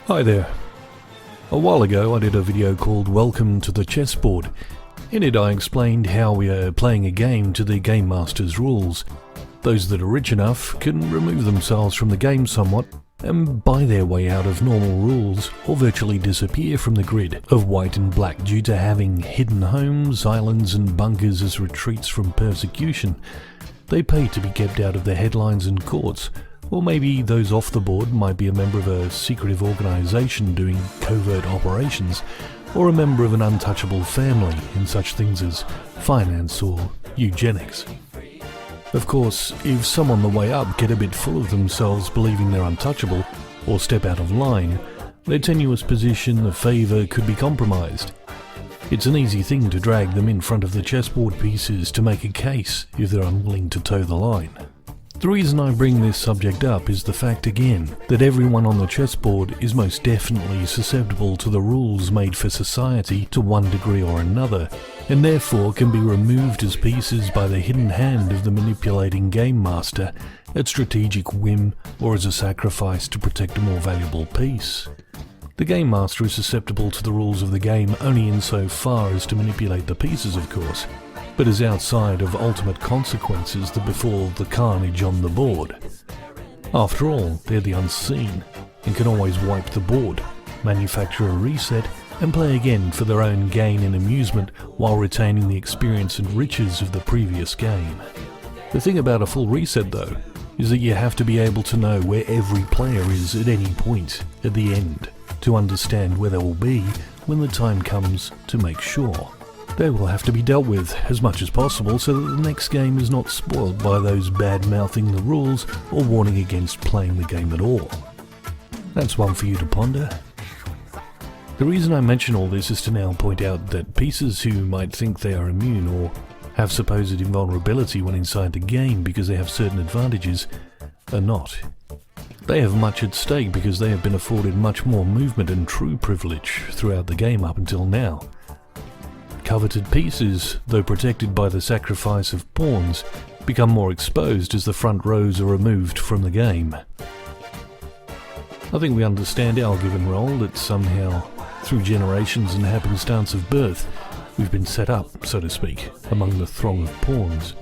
Hi there. A while ago I did a video called Welcome to the Chessboard. In it I explained how we are playing a game to the Game Master's rules. Those that are rich enough can remove themselves from the game somewhat and buy their way out of normal rules or virtually disappear from the grid of white and black due to having hidden homes, islands and bunkers as retreats from persecution. They pay to be kept out of the headlines and courts. Or maybe those off the board might be a member of a secretive organisation doing covert operations, or a member of an untouchable family in such things as finance or eugenics. Of course, if some on the way up get a bit full of themselves believing they're untouchable, or step out of line, their tenuous position of favour could be compromised. It's an easy thing to drag them in front of the chessboard pieces to make a case if they're unwilling to toe the line. The reason I bring this subject up is the fact again that everyone on the chessboard is most definitely susceptible to the rules made for society to one degree or another, and therefore can be removed as pieces by the hidden hand of the manipulating game master at strategic whim or as a sacrifice to protect a more valuable piece. The game master is susceptible to the rules of the game only insofar as to manipulate the pieces, of course, but is outside of ultimate consequences that befall the carnage on the board. After all, they're the unseen, and can always wipe the board, manufacture a reset, and play again for their own gain and amusement while retaining the experience and riches of the previous game. The thing about a full reset, though, is that you have to be able to know where every player is at any point at the end, to understand where they will be when the time comes to make sure. They will have to be dealt with as much as possible so that the next game is not spoiled by those bad-mouthing the rules or warning against playing the game at all. That's one for you to ponder. The reason I mention all this is to now point out that pieces who might think they are immune or have supposed invulnerability when inside the game because they have certain advantages are not. They have much at stake because they have been afforded much more movement and true privilege throughout the game up until now. Coveted pieces, though protected by the sacrifice of pawns, become more exposed as the front rows are removed from the game. I think we understand our given role that somehow, through generations and happenstance of birth, we've been set up, so to speak, among the throng of pawns.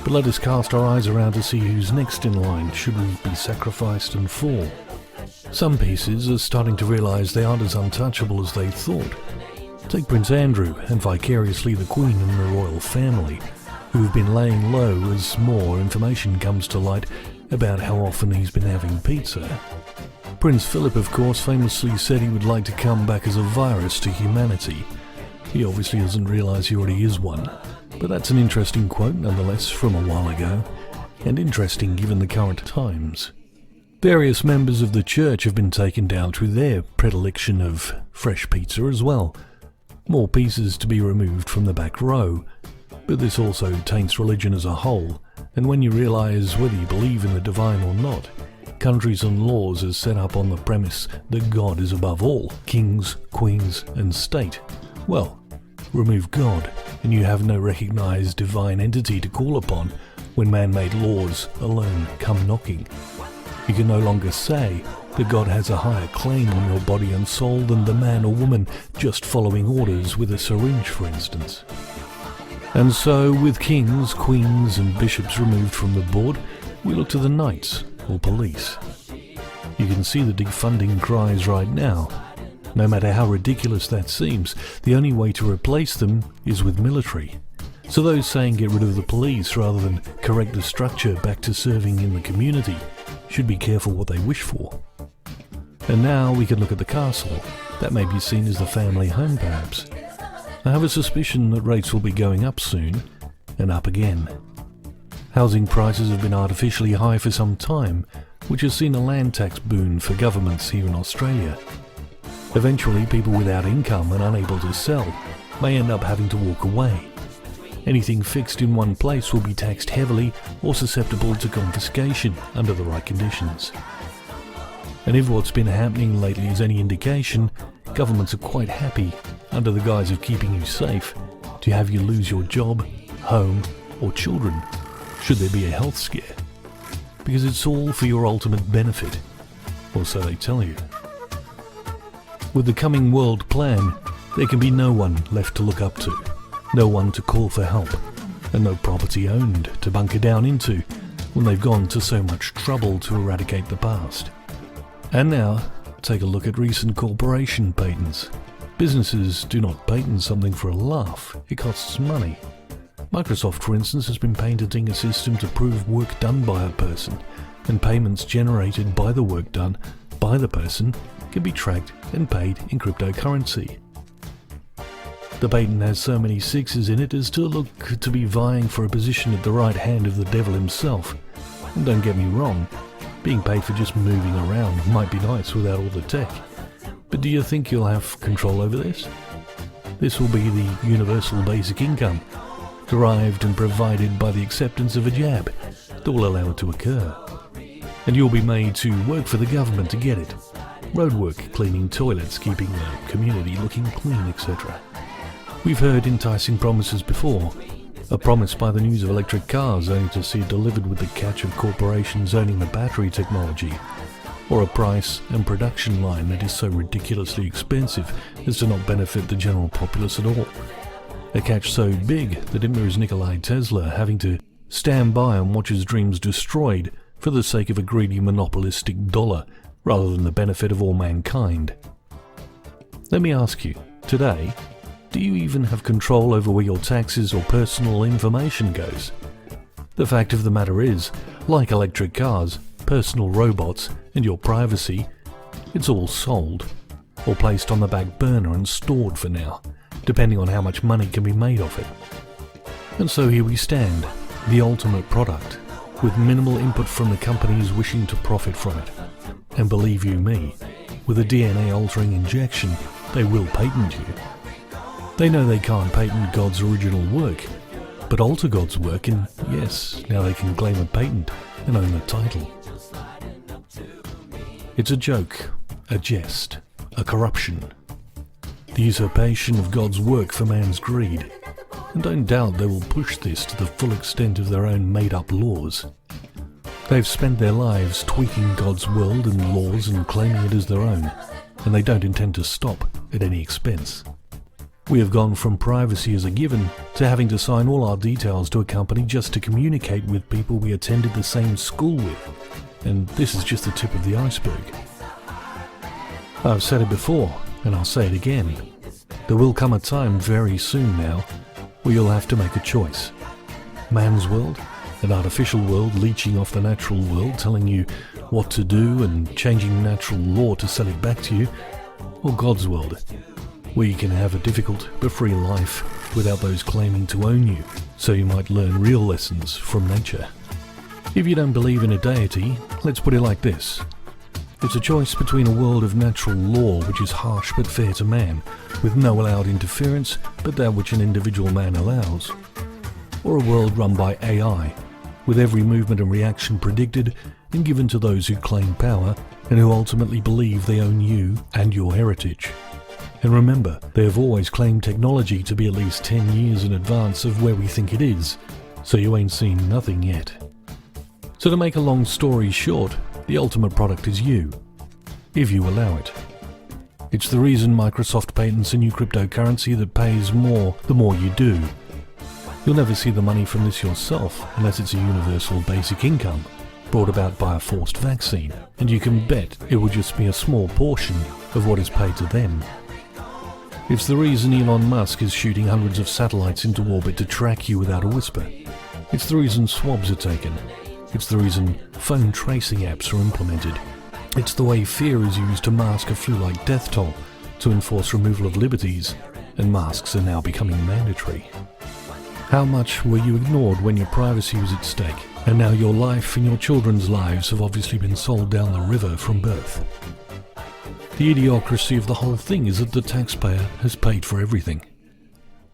But let us cast our eyes around to see who's next in line should we be sacrificed and fall. Some pieces are starting to realise they aren't as untouchable as they thought. Take Prince Andrew and vicariously the Queen and the royal family, who have been laying low as more information comes to light about how often he's been having pizza. Prince Philip, of course, famously said he would like to come back as a virus to humanity. He obviously doesn't realise he already is one, but that's an interesting quote nonetheless from a while ago, and interesting given the current times. Various members of the church have been taken down through their predilection of fresh pizza as well. More pieces to be removed from the back row, but this also taints religion as a whole, and when you realise whether you believe in the divine or not, countries and laws are set up on the premise that God is above all, kings, queens and state. Well, remove God, and you have no recognised divine entity to call upon when man-made laws alone come knocking. You can no longer say that God has a higher claim on your body and soul than the man or woman just following orders with a syringe, for instance. And so, with kings, queens and bishops removed from the board, we look to the knights or police. You can see the defunding cries right now. No matter how ridiculous that seems, the only way to replace them is with military. So those saying get rid of the police rather than correct the structure back to serving in the community should be careful what they wish for. And now we can look at the castle. That may be seen as the family home perhaps. I have a suspicion that rates will be going up soon, and up again. Housing prices have been artificially high for some time, which has seen a land tax boon for governments here in Australia. Eventually, people without income and unable to sell may end up having to walk away. Anything fixed in one place will be taxed heavily or susceptible to confiscation under the right conditions. And if what's been happening lately is any indication, governments are quite happy, under the guise of keeping you safe, to have you lose your job, home or children, should there be a health scare. Because it's all for your ultimate benefit, or so they tell you. With the coming world plan, there can be no one left to look up to, no one to call for help, and no property owned to bunker down into when they've gone to so much trouble to eradicate the past. And now, take a look at recent corporation patents. Businesses do not patent something for a laugh, it costs money. Microsoft, for instance, has been patenting a system to prove work done by a person, and payments generated by the work done by the person can be tracked and paid in cryptocurrency. The patent has so many sixes in it as to look to be vying for a position at the right hand of the devil himself. And don't get me wrong, being paid for just moving around might be nice without all the tech. But do you think you'll have control over this? This will be the universal basic income, derived and provided by the acceptance of a jab that will allow it to occur. And you'll be made to work for the government to get it. Roadwork, cleaning toilets, keeping the community looking clean, etc. We've heard enticing promises before. A promise by the news of electric cars only to see it delivered with the catch of corporations owning the battery technology. Or a price and production line that is so ridiculously expensive as to not benefit the general populace at all. A catch so big that it mirrors Nikola Tesla having to stand by and watch his dreams destroyed for the sake of a greedy monopolistic dollar rather than the benefit of all mankind. Let me ask you, today, do you even have control over where your taxes or personal information goes? The fact of the matter is, like electric cars, personal robots, and your privacy, it's all sold, or placed on the back burner and stored for now, depending on how much money can be made of it. And so here we stand, the ultimate product, with minimal input from the companies wishing to profit from it. And believe you me, with a DNA-altering injection, they will patent you. They know they can't patent God's original work, but alter God's work, and yes, now they can claim a patent and own the title. It's a joke, a jest, a corruption. The usurpation of God's work for man's greed. And don't doubt they will push this to the full extent of their own made-up laws. They've spent their lives tweaking God's world and laws and claiming it as their own, and they don't intend to stop at any expense. We have gone from privacy as a given to having to sign all our details to a company just to communicate with people we attended the same school with. And this is just the tip of the iceberg. I've said it before, and I'll say it again. There will come a time very soon now where you'll have to make a choice. Man's world, an artificial world leeching off the natural world, telling you what to do and changing natural law to sell it back to you, or God's world, where you can have a difficult but free life without those claiming to own you, so you might learn real lessons from nature. If you don't believe in a deity, let's put it like this. It's a choice between a world of natural law which is harsh but fair to man, with no allowed interference but that which an individual man allows, or a world run by AI, with every movement and reaction predicted and given to those who claim power and who ultimately believe they own you and your heritage. And remember, they have always claimed technology to be at least 10 years in advance of where we think it is, so you ain't seen nothing yet. So to make a long story short, the ultimate product is you, if you allow it. It's the reason Microsoft patents a new cryptocurrency that pays more the more you do. You'll never see the money from this yourself unless it's a universal basic income, brought about by a forced vaccine, and you can bet it will just be a small portion of what is paid to them. It's the reason Elon Musk is shooting hundreds of satellites into orbit to track you without a whisper. It's the reason swabs are taken. It's the reason phone tracing apps are implemented. It's the way fear is used to mask a flu-like death toll, to enforce removal of liberties, and masks are now becoming mandatory. How much were you ignored when your privacy was at stake, and now your life and your children's lives have obviously been sold down the river from birth? The idiocracy of the whole thing is that the taxpayer has paid for everything.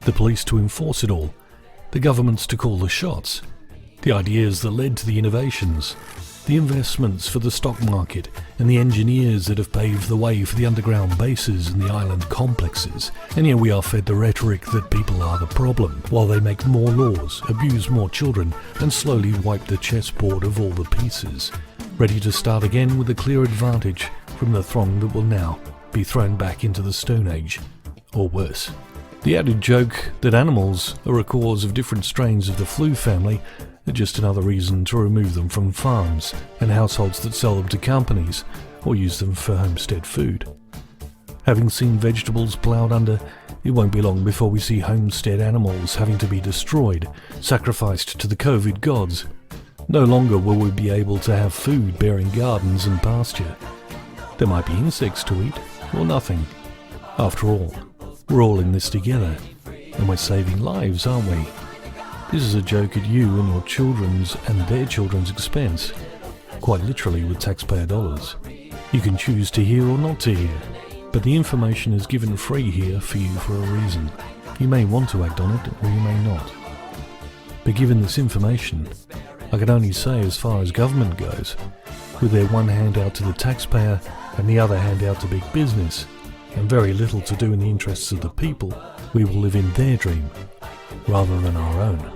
The police to enforce it all, the governments to call the shots, the ideas that led to the innovations, the investments for the stock market, and the engineers that have paved the way for the underground bases and the island complexes. And yet we are fed the rhetoric that people are the problem, while they make more laws, abuse more children, and slowly wipe the chessboard of all the pieces, ready to start again with a clear advantage from the throng that will now be thrown back into the Stone Age, or worse. The added joke that animals are a cause of different strains of the flu family are just another reason to remove them from farms and households that sell them to companies or use them for homestead food. Having seen vegetables ploughed under, it won't be long before we see homestead animals having to be destroyed, sacrificed to the COVID gods. No longer will we be able to have food bearing gardens and pasture. There might be insects to eat, or nothing. After all, we're all in this together, and we're saving lives, aren't we? This is a joke at you and your children's and their children's expense, quite literally with taxpayer dollars. You can choose to hear or not to hear, but the information is given free here for you for a reason. You may want to act on it, or you may not. But given this information, I can only say as far as government goes, with their one hand out to the taxpayer and the other hand out to big business, and very little to do in the interests of the people, we will live in their dream, rather than our own.